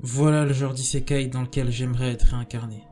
Voilà le genre d'isekai dans lequel j'aimerais être réincarné.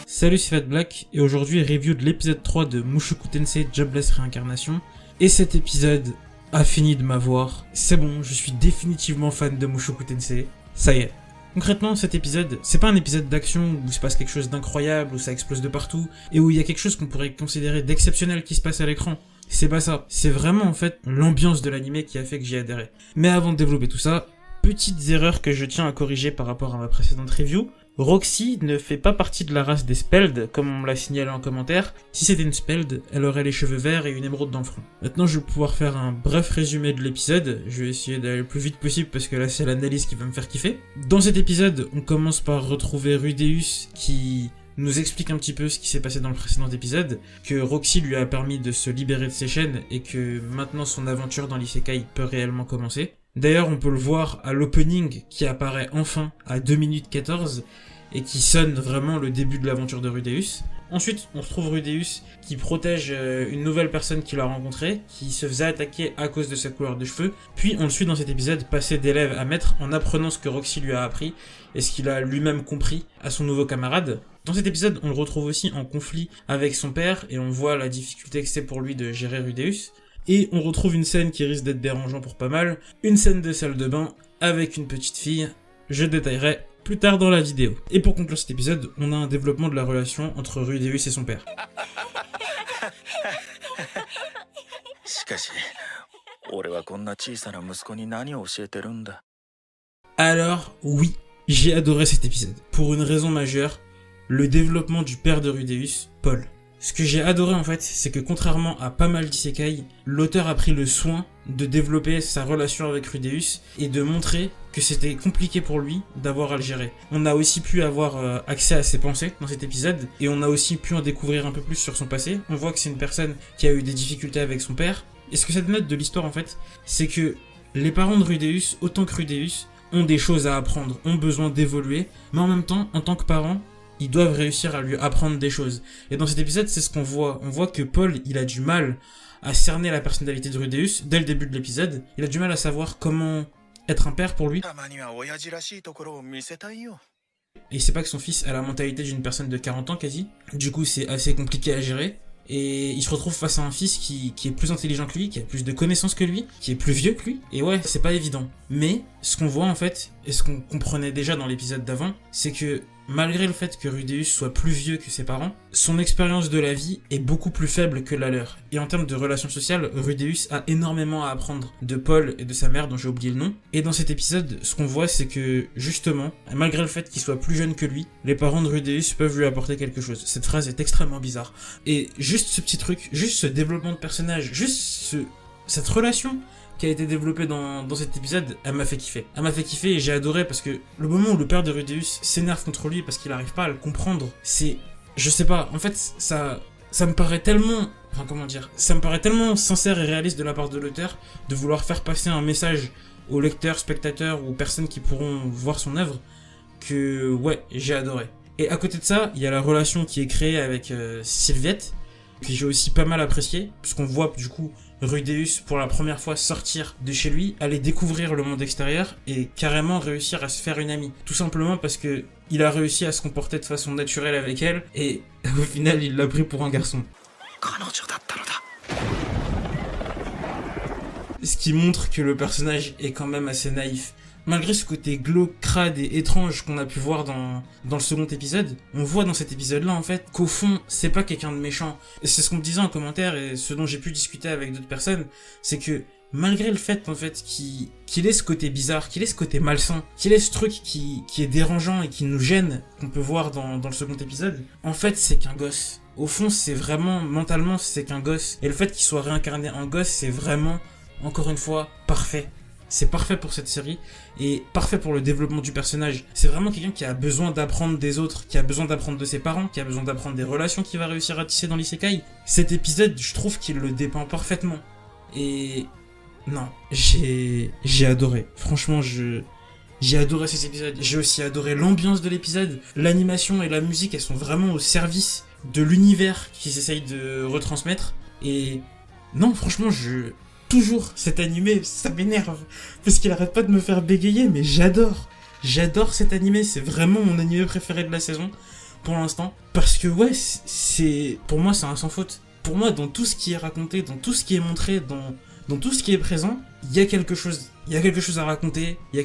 Salut, c'est Fat Black, et aujourd'hui review de l'épisode 3 de Mushoku Tensei Jobless Réincarnation. Et cet épisode a fini de m'avoir. C'est bon, je suis définitivement fan de Mushoku Tensei. Ça y est. Concrètement, cet épisode, c'est pas un épisode d'action où il se passe quelque chose d'incroyable, où ça explose de partout, et où il y a quelque chose qu'on pourrait considérer d'exceptionnel qui se passe à l'écran. C'est pas ça. C'est vraiment en fait l'ambiance de l'anime qui a fait que j'y adhérais. Mais avant de développer tout ça, petites erreurs que je tiens à corriger par rapport à ma précédente review. Roxy ne fait pas partie de la race des Speld, comme on me l'a signalé en commentaire. Si c'était une Speld, elle aurait les cheveux verts et une émeraude dans le front. Maintenant, je vais pouvoir faire un bref résumé de l'épisode. Je vais essayer d'aller le plus vite possible parce que là, c'est l'analyse qui va me faire kiffer. Dans cet épisode, on commence par retrouver Rudeus qui nous explique un petit peu ce qui s'est passé dans le précédent épisode, que Roxy lui a permis de se libérer de ses chaînes et que maintenant son aventure dans l'isekai peut réellement commencer. D'ailleurs, on peut le voir à l'opening qui apparaît enfin à 2 minutes 14 et qui sonne vraiment le début de l'aventure de Rudeus. Ensuite, on retrouve Rudeus qui protège une nouvelle personne qu'il a rencontrée, qui se faisait attaquer à cause de sa couleur de cheveux. Puis on le suit dans cet épisode passer d'élève à maître en apprenant ce que Roxy lui a appris et ce qu'il a lui-même compris à son nouveau camarade. Dans cet épisode, on le retrouve aussi en conflit avec son père et on voit la difficulté que c'est pour lui de gérer Rudeus. Et on retrouve une scène qui risque d'être dérangeante pour pas mal, une scène de salle de bain avec une petite fille. Je détaillerai plus tard dans la vidéo. Et pour conclure cet épisode, on a un développement de la relation entre Rudeus et son père. Alors, oui, j'ai adoré cet épisode. Pour une raison majeure, le développement du père de Rudeus, Paul. Ce que j'ai adoré en fait, c'est que contrairement à pas mal d'isekai, l'auteur a pris le soin de développer sa relation avec Rudeus et de montrer que c'était compliqué pour lui d'avoir à le gérer. On a aussi pu avoir accès à ses pensées dans cet épisode et on a aussi pu en découvrir un peu plus sur son passé. On voit que c'est une personne qui a eu des difficultés avec son père. Et ce que ça dénote de l'histoire en fait, c'est que les parents de Rudeus, autant que Rudeus, ont des choses à apprendre, ont besoin d'évoluer, mais en même temps, en tant que parents, ils doivent réussir à lui apprendre des choses. Et dans cet épisode, c'est ce qu'on voit. On voit que Paul, il a du mal à cerner la personnalité de Rudeus dès le début de l'épisode. Il a du mal à savoir comment être un père pour lui. Et il sait pas que son fils a la mentalité d'une personne de 40 ans quasi. Du coup, c'est assez compliqué à gérer. Et il se retrouve face à un fils qui est plus intelligent que lui, qui a plus de connaissances que lui, qui est plus vieux que lui. Et ouais, c'est pas évident. Mais ce qu'on voit en fait, et ce qu'on comprenait déjà dans l'épisode d'avant, c'est que malgré le fait que Rudeus soit plus vieux que ses parents, son expérience de la vie est beaucoup plus faible que la leur. Et en termes de relations sociales, Rudeus a énormément à apprendre de Paul et de sa mère dont j'ai oublié le nom. Et dans cet épisode, ce qu'on voit, c'est que justement, malgré le fait qu'il soit plus jeune que lui, les parents de Rudeus peuvent lui apporter quelque chose. Cette phrase est extrêmement bizarre. Et juste ce petit truc, juste ce développement de personnage, juste cette relation qui a été développée dans cet épisode, elle m'a fait kiffer. Elle m'a fait kiffer et j'ai adoré parce que le moment où le père de Rudeus s'énerve contre lui parce qu'il arrive pas à le comprendre, c'est... Je sais pas, en fait, ça me paraît tellement... Enfin, comment dire, ça me paraît tellement sincère et réaliste de la part de l'auteur de vouloir faire passer un message aux lecteurs, spectateurs ou personnes qui pourront voir son œuvre que, ouais, j'ai adoré. Et à côté de ça, il y a la relation qui est créée avec Sylviette, que j'ai aussi pas mal apprécié, puisqu'on voit du coup Rudeus pour la première fois sortir de chez lui, aller découvrir le monde extérieur et carrément réussir à se faire une amie. Tout simplement parce que il a réussi à se comporter de façon naturelle avec elle et au final il l'a pris pour un garçon. Ce qui montre que le personnage est quand même assez naïf. Malgré ce côté glauque, crade et étrange qu'on a pu voir dans le second épisode, on voit dans cet épisode-là en fait qu'au fond, c'est pas quelqu'un de méchant. Et c'est ce qu'on me disait en commentaire et ce dont j'ai pu discuter avec d'autres personnes, c'est que malgré le fait en fait qu'il ait ce côté bizarre, qu'il ait ce côté malsain, qu'il ait ce truc qui est dérangeant et qui nous gêne, qu'on peut voir dans le second épisode, en fait c'est qu'un gosse. Au fond, c'est vraiment, mentalement, c'est qu'un gosse. Et le fait qu'il soit réincarné en gosse, c'est vraiment, encore une fois, parfait. C'est parfait pour cette série et parfait pour le développement du personnage. C'est vraiment quelqu'un qui a besoin d'apprendre des autres, qui a besoin d'apprendre de ses parents, qui a besoin d'apprendre des relations qu'il va réussir à tisser dans l'isekai. Cet épisode, je trouve qu'il le dépeint parfaitement. Et non, j'ai adoré. Franchement, j'ai adoré cet épisode. J'ai aussi adoré l'ambiance de l'épisode. L'animation et la musique, elles sont vraiment au service de l'univers qu'ils essayent de retransmettre. Et non, franchement, toujours cet animé, ça m'énerve, parce qu'il arrête pas de me faire bégayer, mais j'adore cet animé, c'est vraiment mon animé préféré de la saison, pour l'instant, parce que ouais, pour moi c'est un sans faute. Pour moi, dans tout ce qui est raconté, dans tout ce qui est montré, dans tout ce qui est présent, il y a quelque chose à raconter, il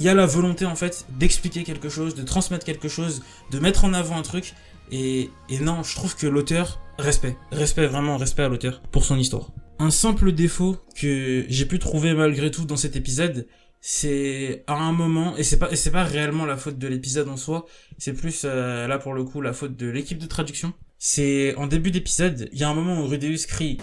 y a la volonté en fait d'expliquer quelque chose, de transmettre quelque chose, de mettre en avant un truc, et non, je trouve que l'auteur, respect à l'auteur pour son histoire. Un simple défaut que j'ai pu trouver malgré tout dans cet épisode, c'est à un moment, et c'est pas réellement la faute de l'épisode en soi, c'est plus là pour le coup la faute de l'équipe de traduction. C'est en début d'épisode, il y a un moment où Rudeus crie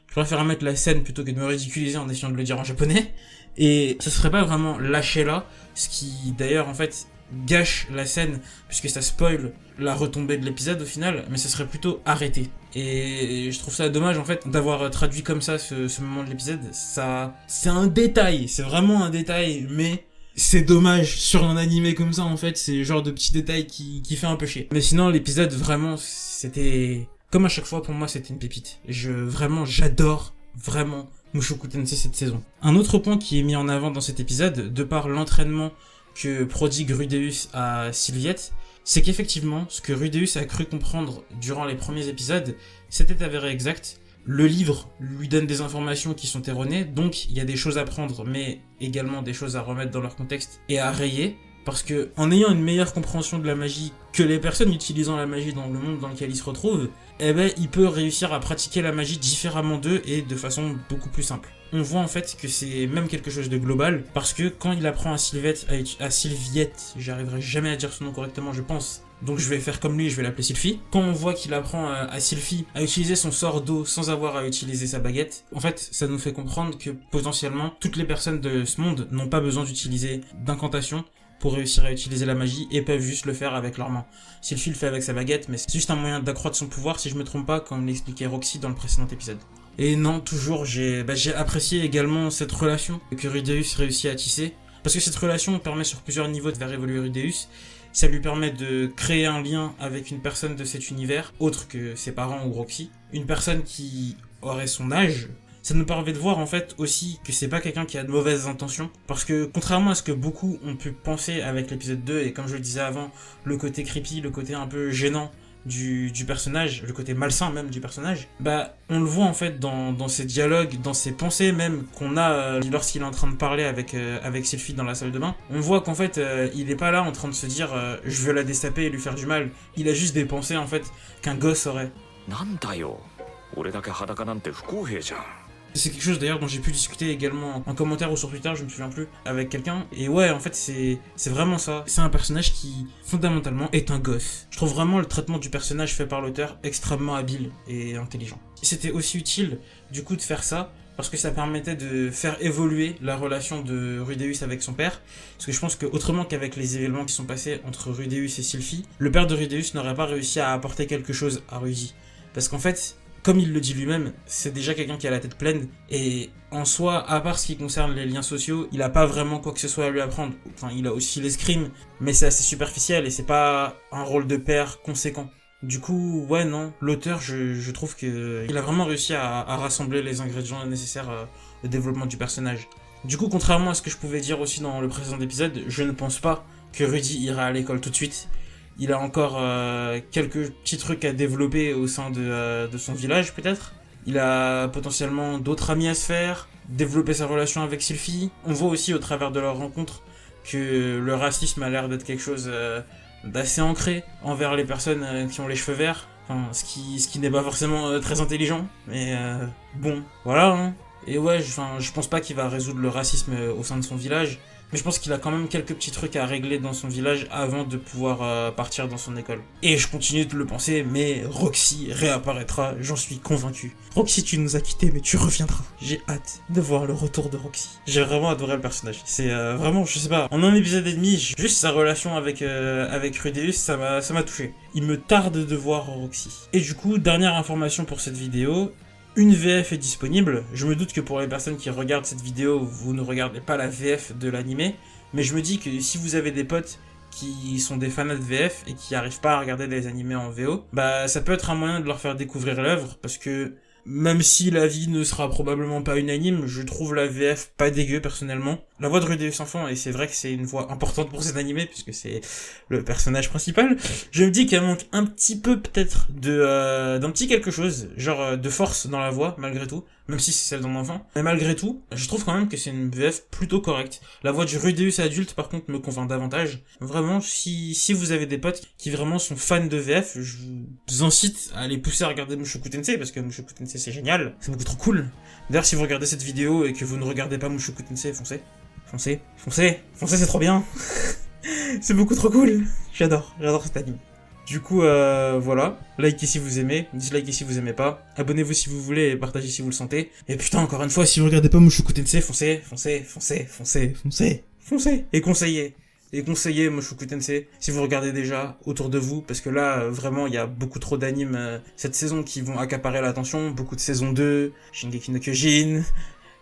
je préfère mettre la scène plutôt que de me ridiculiser en essayant de le dire en japonais, et ce serait pas vraiment lâché là, ce qui d'ailleurs en fait gâche la scène puisque ça spoil la retombée de l'épisode au final, mais ça serait plutôt arrêté. Et je trouve ça dommage en fait d'avoir traduit comme ça ce moment de l'épisode. Ça, c'est un détail, c'est vraiment un détail, mais c'est dommage sur un animé comme ça en fait, c'est le genre de petit détail qui fait un peu chier. Mais sinon l'épisode vraiment c'était comme à chaque fois pour moi c'était une pépite. J'adore vraiment Mushoku Tensei cette saison. Un autre point qui est mis en avant dans cet épisode, de par l'entraînement que prodigue Rudeus à Sylviette, c'est qu'effectivement, ce que Rudeus a cru comprendre durant les premiers épisodes, c'était avéré exact. Le livre lui donne des informations qui sont erronées, donc il y a des choses à prendre, mais également des choses à remettre dans leur contexte et à rayer, parce que en ayant une meilleure compréhension de la magie que les personnes utilisant la magie dans le monde dans lequel il se retrouve, eh ben il peut réussir à pratiquer la magie différemment d'eux et de façon beaucoup plus simple. On voit en fait que c'est même quelque chose de global, parce que quand il apprend à Sylviette, j'arriverai jamais à dire son nom correctement je pense, donc je vais faire comme lui, je vais l'appeler Sylphie. Quand on voit qu'il apprend à Sylphie à utiliser son sort d'eau sans avoir à utiliser sa baguette, en fait ça nous fait comprendre que potentiellement toutes les personnes de ce monde n'ont pas besoin d'utiliser d'incantation pour réussir à utiliser la magie et peuvent juste le faire avec leurs mains. Sylphie le fait avec sa baguette, mais c'est juste un moyen d'accroître son pouvoir si je me trompe pas, comme l'expliquait Roxy dans le précédent épisode. Et non, toujours, j'ai apprécié également cette relation que Rudeus réussit à tisser, parce que cette relation permet sur plusieurs niveaux de faire évoluer Rudeus. Ça lui permet de créer un lien avec une personne de cet univers, autre que ses parents ou Roxy. Une personne qui aurait son âge. Ça nous permet de voir en fait aussi que c'est pas quelqu'un qui a de mauvaises intentions, parce que contrairement à ce que beaucoup ont pu penser avec l'épisode 2, et comme je le disais avant, le côté creepy, le côté un peu gênant du personnage, le côté malsain même du personnage, on le voit en fait dans ses dialogues, dans ses pensées même qu'on a lorsqu'il est en train de parler avec Sylphie dans la salle de bain. On voit qu'en fait il est pas là en train de se dire je veux la destaper et lui faire du mal, il a juste des pensées en fait qu'un gosse aurait. C'est quelque chose d'ailleurs dont j'ai pu discuter également en commentaire ou sur Twitter, je me souviens plus, avec quelqu'un. Et ouais, en fait, c'est vraiment ça. C'est un personnage qui, fondamentalement, est un gosse. Je trouve vraiment le traitement du personnage fait par l'auteur extrêmement habile et intelligent. C'était aussi utile, du coup, de faire ça, parce que ça permettait de faire évoluer la relation de Rudeus avec son père. Parce que je pense que autrement qu'avec les événements qui sont passés entre Rudeus et Sylphie, le père de Rudeus n'aurait pas réussi à apporter quelque chose à Rudy. Parce qu'en fait, comme il le dit lui-même, c'est déjà quelqu'un qui a la tête pleine, et en soi, à part ce qui concerne les liens sociaux, il a pas vraiment quoi que ce soit à lui apprendre. Enfin, il a aussi l'escrime, mais c'est assez superficiel, et c'est pas un rôle de père conséquent. Du coup, ouais, non, l'auteur, je trouve que il a vraiment réussi à rassembler les ingrédients nécessaires au développement du personnage. Du coup, contrairement à ce que je pouvais dire aussi dans le précédent épisode, je ne pense pas que Rudy ira à l'école tout de suite. Il a encore quelques petits trucs à développer au sein de son village, peut-être. Il a potentiellement d'autres amis à se faire, développer sa relation avec Sylphie. On voit aussi au travers de leur rencontre que le racisme a l'air d'être quelque chose d'assez ancré envers les personnes qui ont les cheveux verts. Enfin, ce qui n'est pas forcément très intelligent, mais bon, voilà. Hein. Et ouais, je pense pas qu'il va résoudre le racisme au sein de son village. Mais je pense qu'il a quand même quelques petits trucs à régler dans son village avant de pouvoir partir dans son école. Et je continue de le penser, mais Roxy réapparaîtra, j'en suis convaincu. Roxy, tu nous as quittés, mais tu reviendras. J'ai hâte de voir le retour de Roxy. J'ai vraiment adoré le personnage. C'est vraiment, je sais pas, en un épisode et demi, juste sa relation avec Rudeus, ça m'a touché. Il me tarde de voir Roxy. Et du coup, dernière information pour cette vidéo, une VF est disponible. Je me doute que pour les personnes qui regardent cette vidéo, vous ne regardez pas la VF de l'animé, mais je me dis que si vous avez des potes qui sont des fans de VF et qui n'arrivent pas à regarder des animés en VO, ça peut être un moyen de leur faire découvrir l'œuvre, parce que Même si l'avis ne sera probablement pas unanime, je trouve la VF pas dégueu personnellement. La voix de Rudeus Enfant, et c'est vrai que c'est une voix importante pour cet animé, puisque c'est le personnage principal, je me dis qu'elle manque un petit peu peut-être d'un petit quelque chose, genre de force dans la voix, malgré tout, même si c'est celle d'un enfant. Mais malgré tout, je trouve quand même que c'est une VF plutôt correcte. La voix du Rudeus adulte, par contre, me convainc davantage. Vraiment, si vous avez des potes qui vraiment sont fans de VF, je vous incite à les pousser à regarder Mushoku Tensei, parce que Mushoku Tensei c'est génial, c'est beaucoup trop cool. D'ailleurs, si vous regardez cette vidéo et que vous ne regardez pas Mushoku Tensei, foncez. Foncez, foncez, foncez, c'est trop bien. C'est beaucoup trop cool. J'adore cet anime. Du coup, voilà. Likez si vous aimez, dislikez si vous aimez pas. Abonnez-vous si vous voulez et partagez si vous le sentez. Et putain, encore une fois, si vous regardez pas Mushoku Tensei, foncez, foncez, foncez, foncez, foncez, foncez. Et conseillez Mushoku Tensei si vous regardez déjà autour de vous, parce que là, vraiment, il y a beaucoup trop d'animes cette saison qui vont accaparer l'attention. Beaucoup de saison 2, Shingeki no Kyojin,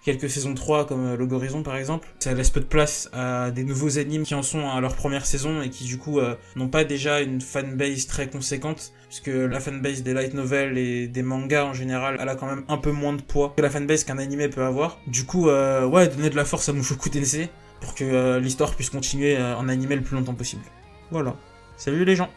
quelques saisons 3 comme Log Horizon par exemple. Ça laisse peu de place à des nouveaux animes qui en sont à leur première saison et qui du coup n'ont pas déjà une fanbase très conséquente, puisque la fanbase des light novels et des mangas en général, elle a quand même un peu moins de poids que la fanbase qu'un animé peut avoir. Du coup, ouais, donnez de la force à Mushoku Tensei pour que l'histoire puisse continuer en animé le plus longtemps possible. Voilà. Salut les gens.